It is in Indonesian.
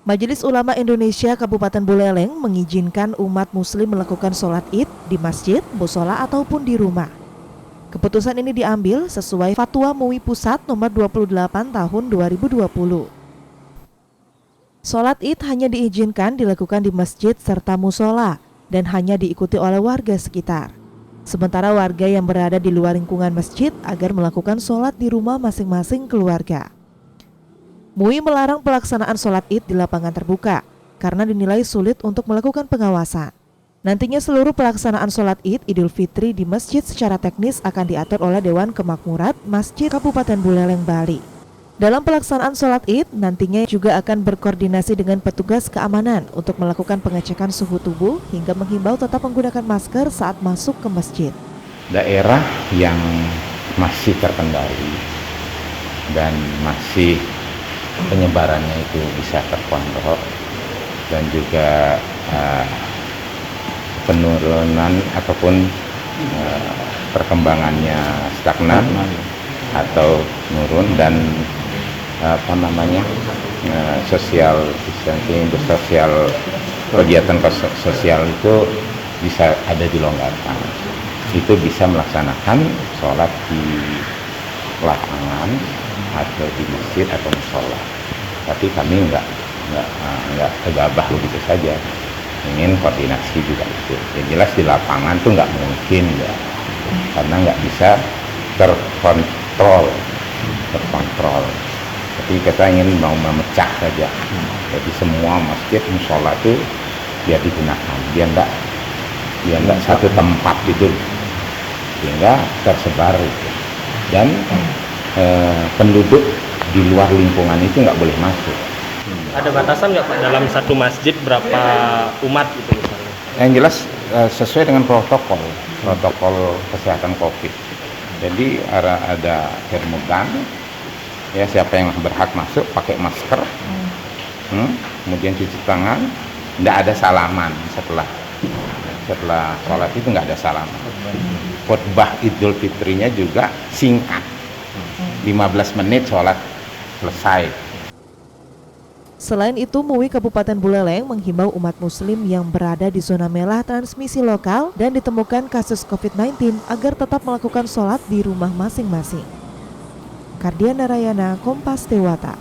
Majelis Ulama Indonesia Kabupaten Buleleng mengizinkan umat muslim melakukan sholat id di masjid, musola ataupun di rumah. Keputusan ini diambil sesuai Fatwa MUI Pusat nomor 28 tahun 2020. Sholat id hanya diizinkan dilakukan di masjid serta musola dan hanya diikuti oleh warga sekitar. Sementara warga yang berada di luar lingkungan masjid agar melakukan sholat di rumah masing-masing keluarga. MUI melarang pelaksanaan sholat id di lapangan terbuka karena dinilai sulit untuk melakukan pengawasan. Nantinya seluruh pelaksanaan sholat id Idul Fitri di masjid secara teknis akan diatur oleh Dewan Kemakmuran Masjid Kabupaten Buleleng, Bali. Dalam pelaksanaan sholat id, nantinya juga akan berkoordinasi dengan petugas keamanan untuk melakukan pengecekan suhu tubuh hingga menghimbau tetap menggunakan masker saat masuk ke masjid. Daerah yang masih terkendali dan masih penyebarannya itu bisa terkontrol dan juga penurunan ataupun perkembangannya stagnan atau menurun dan social distancing, kegiatan sosial itu bisa ada dilonggarkan. Itu bisa melaksanakan sholat di lapangan atau di masjid atau musola. Tapi kami nggak gegabah begitu saja. Ingin koordinasi juga itu. Yang jelas di lapangan tuh nggak mungkin ya, karena nggak bisa terkontrol. Tapi kita ingin mau memecah saja. Jadi semua masjid musola itu biar digunakan, biar nggak satu tempat itu, sehingga tersebar itu. Dan penduduk di luar lingkungan itu nggak boleh masuk. Ada batasan nggak Pak dalam satu masjid berapa umat gitu misalnya? Yang jelas sesuai dengan protokol kesehatan COVID. Jadi ada termogan, ya siapa yang berhak masuk pakai masker, kemudian cuci tangan, tidak ada salaman setelah sholat itu nggak ada salaman. Khutbah Idul Fitrinya juga singkat, 15 menit sholat selesai. Selain itu, MUI Kabupaten Buleleng menghimbau umat muslim yang berada di zona merah transmisi lokal dan ditemukan kasus COVID-19 agar tetap melakukan sholat di rumah masing-masing. Kardiana Rayana, Kompas Dewata.